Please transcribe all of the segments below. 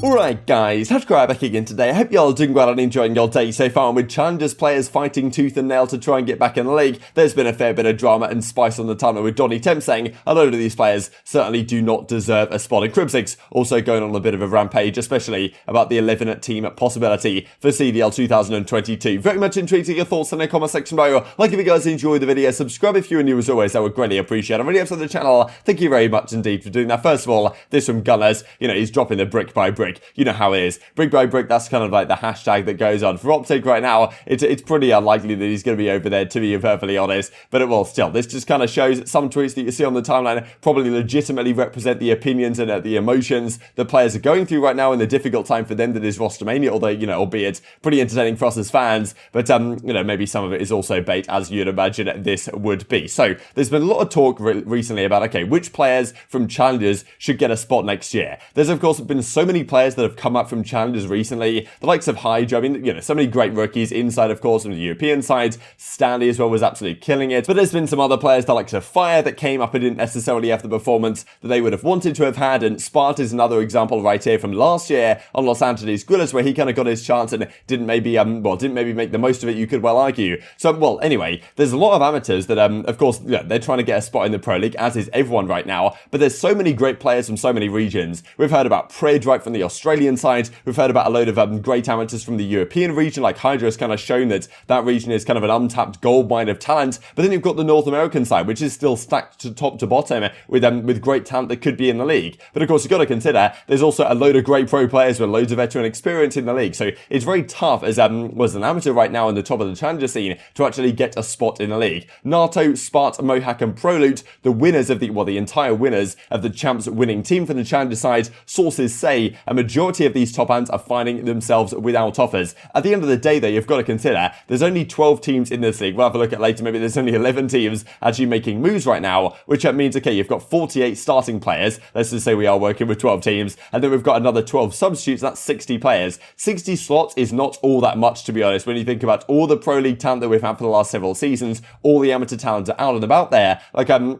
Alright guys, TacticalRab back again today. I hope y'all are doing well and enjoying your day so far. And with Challengers players fighting tooth and nail to try and get back in the league, there's been a fair bit of drama and spice on the tunnel with Temp saying a load of these players certainly do not deserve a spot. And Crimsix also going on a bit of a rampage, especially about the 11 team possibility for CDL 2022. Very much intrigued to your thoughts in the comment section below. Like if you guys enjoyed the video, subscribe if you're new as always, I would greatly appreciate it. I'm really up to the channel. Thank you very much indeed for doing that. First of all, this from Gunless, he's dropping the brick by brick. You know how it is. Brick by brick, that's kind of like the hashtag that goes on. For OpTic right now, it's pretty unlikely that he's going to be over there, to be perfectly honest. But it will still. This just kind of shows some tweets that you see on the timeline probably legitimately represent the opinions and the emotions the players are going through right now in the difficult time for them that is Rostermania, although, albeit pretty entertaining for us as fans. But, maybe some of it is also bait, as you'd imagine this would be. So, there's been a lot of talk recently about, okay, which players from Challengers should get a spot next year. There's, of course, been so many players that have come up from Challengers recently. The likes of Hydra, I mean, so many great rookies inside, of course, from the European side. Standy as well was absolutely killing it. But there's been some other players, the likes of Fire, that came up and didn't necessarily have the performance that they would have wanted to have had. And Sparta is another example right here from last year on Los Angeles Gunless, where he kind of got his chance and didn't maybe make the most of it, you could well argue. So, well, anyway, there's a lot of amateurs that, of course, they're trying to get a spot in the Pro League, as is everyone right now. But there's so many great players from so many regions. We've heard about Pred right from the Australian side. We've heard about a load of great amateurs from the European region, like Hydra has kind of shown that region is kind of an untapped gold mine of talent. But then you've got the North American side, which is still stacked to top to bottom with great talent that could be in the league. But of course, you've got to consider there's also a load of great pro players with loads of veteran experience in the league. So it's very tough as an amateur right now in the top of the challenger scene to actually get a spot in the league. Nato, Spart, Mohawk and Proloot, the winners of the entire winners of the champs winning team for the challenger side, sources say a majority of these top ends are finding themselves without offers. At the end of the day, though, you've got to consider there's only 12 teams in this league. We'll have a look at later. Maybe there's only 11 teams actually making moves right now, which means, okay, you've got 48 starting players. Let's just say we are working with 12 teams. And then we've got another 12 substitutes. That's 60 players. 60 slots is not all that much, to be honest, when you think about all the Pro League talent that we've had for the last several seasons. All the amateur talent are out and about there.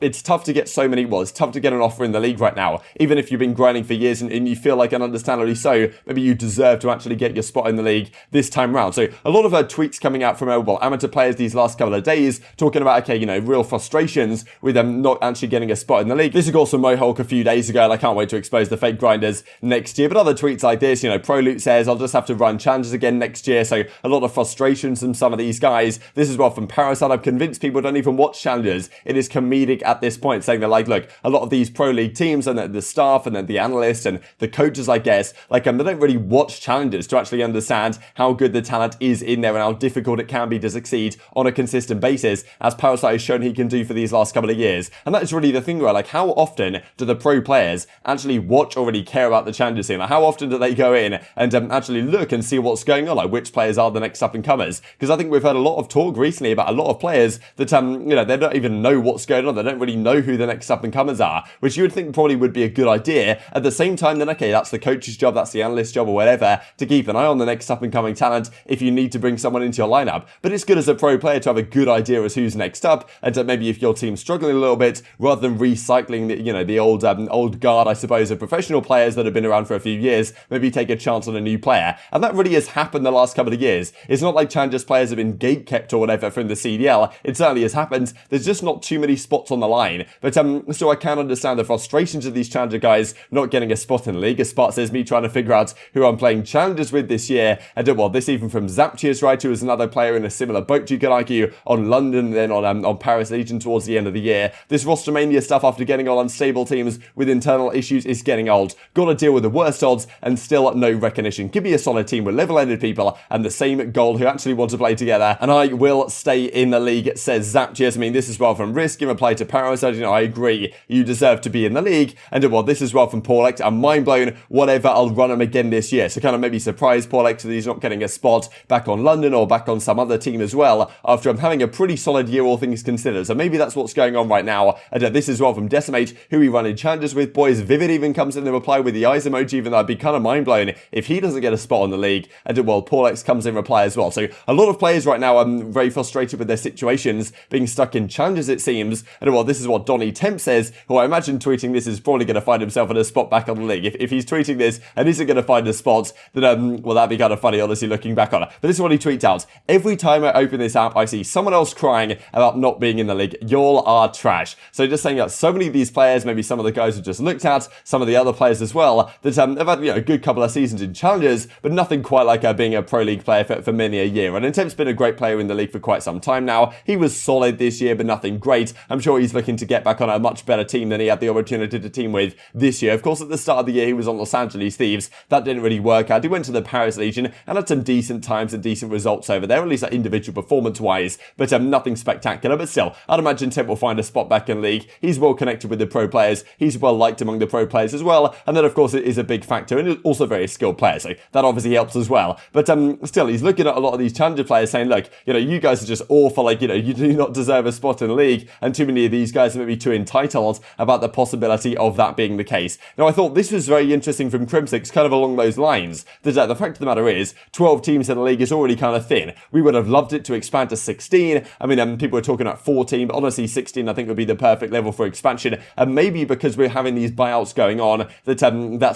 It's tough to get it's tough to get an offer in the league right now. Even if you've been grinding for years and you feel like, and understandably so, maybe you deserve to actually get your spot in the league this time round. So a lot of tweets coming out from amateur players these last couple of days talking about, okay, real frustrations with them not actually getting a spot in the league. This is also Mohawk a few days ago, and I can't wait to expose the fake grinders next year. But other tweets like this, Proloot says, I'll just have to run challenges again next year. So a lot of frustrations from some of these guys. This is from Parasite. I'm convinced people don't even watch challenges. It is comedic at this point, saying they're like, look, a lot of these Pro League teams and the staff and the analysts and the coaches, I guess, they don't really watch challenges to actually understand how good the talent is in there and how difficult it can be to succeed on a consistent basis, as Parasite has shown he can do for these last couple of years. And that is really the thing, right? Like, how often do the pro players actually watch or really care about the challenger scene? Like, how often do they go in and actually look and see what's going on? Like, which players are the next up and comers? Because I think we've heard a lot of talk recently about a lot of players that, they don't even know what's going on. They don't really know who the next up and comers are, which you would think probably would be a good idea. At the same time, then, okay, that's the coach's job, that's the analyst's job or whatever, to keep an eye on the next up and coming talent if you need to bring someone into your lineup. But it's good as a pro player to have a good idea as who's next up, and maybe if your team's struggling a little bit, rather than recycling the old guard, I suppose, of professional players that have been around for a few years, maybe take a chance on a new player. And that really has happened the last couple of years. It's not like Challengers players have been gatekept or whatever from the CDL. It certainly has happened. There's just not too many spots on the line. But so I can understand the frustrations of these Challenger guys not getting a spot in the league. As Spart says, me trying to figure out who I'm playing Challengers with this year. And this even from Zaptius, right, who is another player in a similar boat, you could argue, on London, then on Paris Legion towards the end of the year. This Rostermania stuff, after getting on unstable teams with internal issues, is getting old. Got to deal with the worst odds and still no recognition. Give me a solid team with level-headed people and the same goal who actually want to play together, and I will stay in the league, says Zaptius. I mean, this is from Risk in reply to Parasite. I agree, you deserve to be in the league. And this is from Paul X. I'm mind blown. Whatever, I'll run him again this year. So kind of maybe surprise Paul X that he's not getting a spot back on London or back on some other team as well, after I'm having a pretty solid year, all things considered. So maybe that's what's going on right now. And this is from Decimate, who we run in challenges with. Boys, Vivid even comes in the reply with the eyes emoji, even though I'd be kind of mind blown if he doesn't get a spot on the league. And Paul X comes in reply as well. So a lot of players right now are very frustrated with their situations, being stuck in challenges, it seems. And this is what Temp says, who I imagine tweeting this is probably going to find himself in a spot back on the league. If he's tweeting this and isn't going to find a spot, then, well, that'd be kind of funny, honestly, looking back on it. But this is what he tweets out. Every time I open this app, I see someone else crying about not being in the league. Y'all are trash. So just saying that so many of these players, maybe some of the guys we've just looked at, some of the other players as well, that have had, a good couple of seasons in challenges, but nothing quite like being a pro league player for many a year. And Temp's been a great player in the league for quite some time now. He was solid this year, but nothing great. I'm sure he's looking to get back on a much better team than he had the opportunity to team with this year. Of course, at the start of the year, he was on Los Angeles Thieves. That didn't really work out. He went to the Paris Legion and had some decent times and decent results over there, at least individual performance-wise, but nothing spectacular. But still, I'd imagine Temp will find a spot back in league. He's well connected with the pro players. He's well liked among the pro players as well. And then, of course, it is a big factor and also very skilled player. So that obviously helps as well. But still, he's looking at a lot of these challenger players saying, look, you guys are just awful. You do not deserve a spot in the league. And too many of these guys are maybe too entitled about the possibility of that being the case. Now, I thought this was very interesting from Crimsix, kind of along those lines. The fact of the matter is, 12 teams in the league is already kind of thin. We would have loved it to expand to 16. I mean, people were talking about 14, but honestly, 16 I think would be the perfect level for expansion. And maybe because we're having these buyouts going on, that's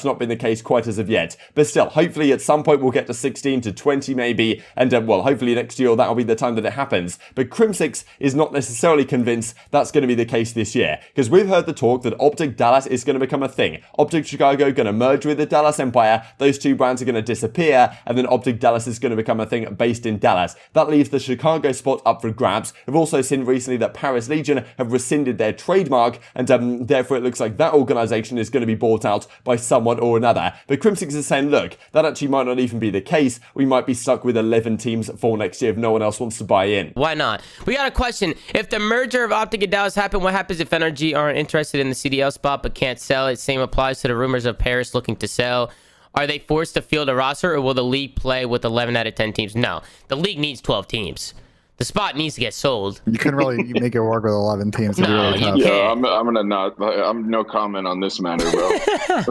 not been the case quite as of yet. But still, hopefully at some point we'll get to 16 to 20 maybe. And well, hopefully next year that'll be the time that it happens. But Crimsix is not necessarily convinced that's going to be the case this year. Because we've heard the talk that OpTic Dallas is going to become a thing. OpTic Chicago going to merge with the Dallas Empire. Those two brands are going to disappear. And then OpTic Dallas is going to become a thing based in Dallas. That leaves the Chicago spot up for grabs. We've also seen recently that Paris Legion have rescinded their trademark. And therefore it looks like that organization is going to be bought out by someone or another. But Crimsix is saying, look, that actually might not even be the case. We might be stuck with 11 teams for next year if no one else wants to buy in. Why not? We got a question. If the merger of OpTic and Dallas happened, what happens if Energy aren't interested in the CDL spot but can't sell it? Same applies to the rumors of Paris looking to sell. Are they forced to field a roster, or will the league play with 11 out of 10 teams? No. The league needs 12 teams. The spot needs to get sold. You couldn't really make it work with 11 teams. No, really you can't. I'm gonna not. I'm no comment on this matter, bro.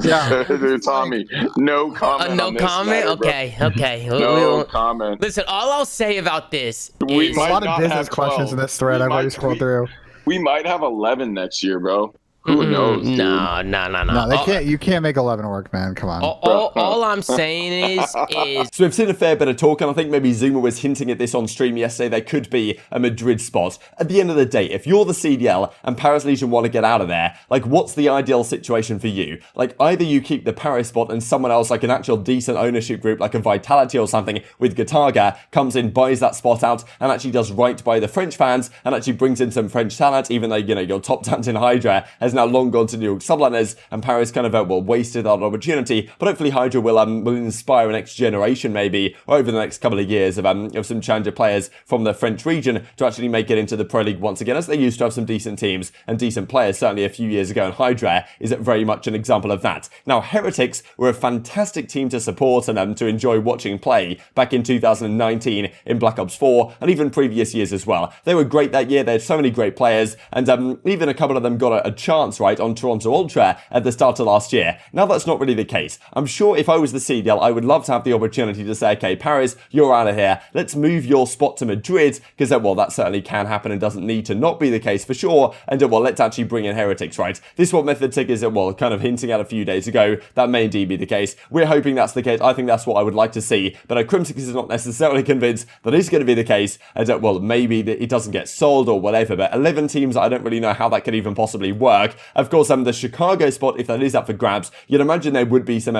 Yeah, Tommy, no comment. No on this comment. matter, Okay. No comment. Listen, all I'll say about this We is might a lot of not business have questions 12. in this thread. I've already scrolled through. We might have 11 next year, bro. Who knows, dude? No. No, they can't. You can't make 11 work, man. Come on. All I'm saying is So we've seen a fair bit of talk, and I think maybe Zuma was hinting at this on stream yesterday. There could be a Madrid spot. At the end of the day, if you're the CDL and Paris Legion want to get out of there, like, what's the ideal situation for you? Like, either you keep the Paris spot and someone else, like an actual decent ownership group, like a Vitality or something with Gataga, comes in, buys that spot out, and actually does right by the French fans, and actually brings in some French talent, even though, your top talent in Hydra has now long gone to New York subliners, and Paris kind of wasted that opportunity. But hopefully Hydra will inspire a next generation maybe, or over the next couple of years of some challenger players from the French region to actually make it into the Pro League once again, as they used to have some decent teams and decent players certainly a few years ago, and Hydra is very much an example of that. Now, Heretics were a fantastic team to support and to enjoy watching play back in 2019 in Black Ops 4 and even previous years as well. They were great that year. They had so many great players, and even a couple of them got a chance right on Toronto Ultra at the start of last year. Now that's not really the case. I'm sure if I was the CDL, I would love to have the opportunity to say, okay, Paris, you're out of here. Let's move your spot to Madrid, because well, that certainly can happen and doesn't need to not be the case for sure. And well, let's actually bring in Heretics, right? This is what MethodTick is kind of hinting at a few days ago. That may indeed be the case. We're hoping that's the case. I think that's what I would like to see. But Crimsix is not necessarily convinced that it's going to be the case. And well, maybe that it doesn't get sold or whatever. But 11 teams, I don't really know how that could even possibly work. Of course, the Chicago spot, if that is up for grabs, you'd imagine there would be some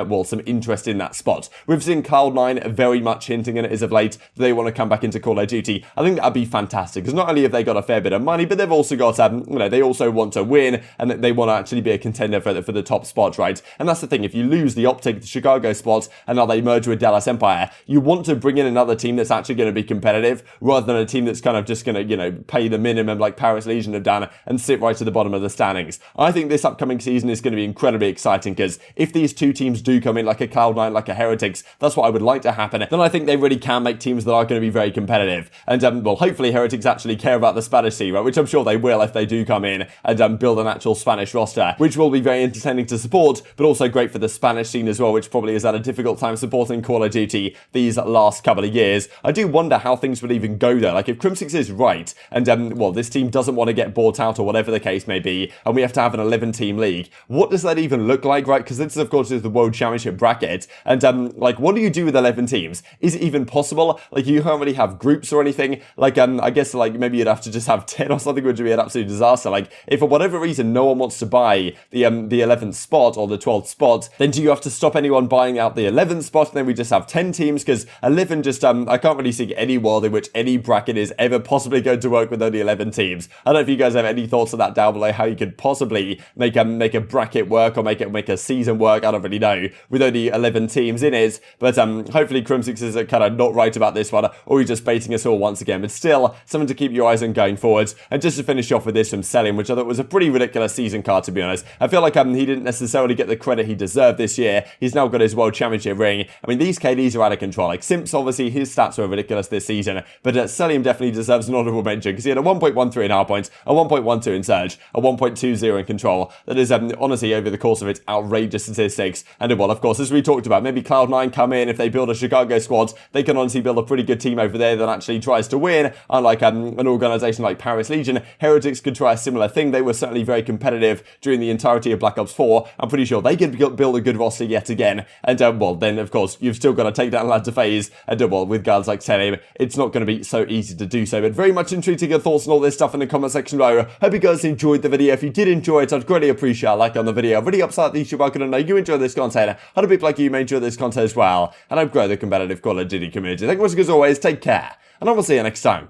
interest in that spot. We've seen Cloud9 very much hinting at it as of late that they want to come back into Call of Duty. I think that'd be fantastic, because not only have they got a fair bit of money, but they've also got, they also want to win, and they want to actually be a contender for the top spot, right? And that's the thing, if you lose the OpTic, the Chicago spot, and now they merge with Dallas Empire, you want to bring in another team that's actually going to be competitive, rather than a team that's kind of just going to, pay the minimum like Paris Legion have done and sit right to the bottom of the standings. I think this upcoming season is going to be incredibly exciting, because if these two teams do come in like a Cloud9, like a Heretics, that's what I would like to happen. Then I think they really can make teams that are going to be very competitive. And well, hopefully Heretics actually care about the Spanish scene, right? Which I'm sure they will if they do come in and build an actual Spanish roster, which will be very entertaining to support, but also great for the Spanish scene as well, which probably has had a difficult time supporting Call of Duty these last couple of years. I do wonder how things would even go there. Like, if Crimsix is right, and well, this team doesn't want to get bought out or whatever the case may be, and we have to have an 11-team league. What does that even look like, right? Because this, of course, is the World Championship bracket. And, like, what do you do with 11 teams? Is it even possible? Like, you can't really have groups or anything. Like, I guess, like, maybe you'd have to just have 10 or something, which would be an absolute disaster. Like, if for whatever reason no one wants to buy the 11th spot or the 12th spot, then do you have to stop anyone buying out the 11th spot, and then we just have 10 teams? Because 11 just, I can't really see any world in which any bracket is ever possibly going to work with only 11 teams. I don't know if you guys have any thoughts on that down below, how you could possibly make a bracket work or make a season work. I don't really know, with only 11 teams in it. But hopefully Crimsix is kind of not right about this one, or he's just baiting us all once again. But still, something to keep your eyes on going forwards. And just to finish off with this from Cellium, which I thought was a pretty ridiculous season card, to be honest. I feel like he didn't necessarily get the credit he deserved this year. He's now got his World Championship ring. I mean, these KDs are out of control. Like, Simp's obviously, his stats were ridiculous this season, but Cellium definitely deserves an honorable mention, because he had a 1.13 in hardpoints, a 1.12 in surge, a 1.20 in control. That is, honestly, over the course of its outrageous statistics. And, well, of course, as we talked about, maybe Cloud9 come in, if they build a Chicago squad, they can honestly build a pretty good team over there that actually tries to win, unlike an organization like Paris Legion. Heretics could try a similar thing. They were certainly very competitive during the entirety of Black Ops 4. I'm pretty sure they could build a good roster yet again. And, well, then, of course, you've still got to take down lads to FaZe. And, well, with guys like Cellium, it's not going to be so easy to do so. But very much intrigued to get your thoughts on all this stuff in the comment section below. Hope you guys enjoyed the video. If you did enjoy it, I'd greatly appreciate a like on the video. Really upset the YouTube icon, and know you enjoy this content. How do people like you may enjoy this content as well, and I've grown the competitive Call of Duty community. Thank you much, as always. Take care, and I will see you next time.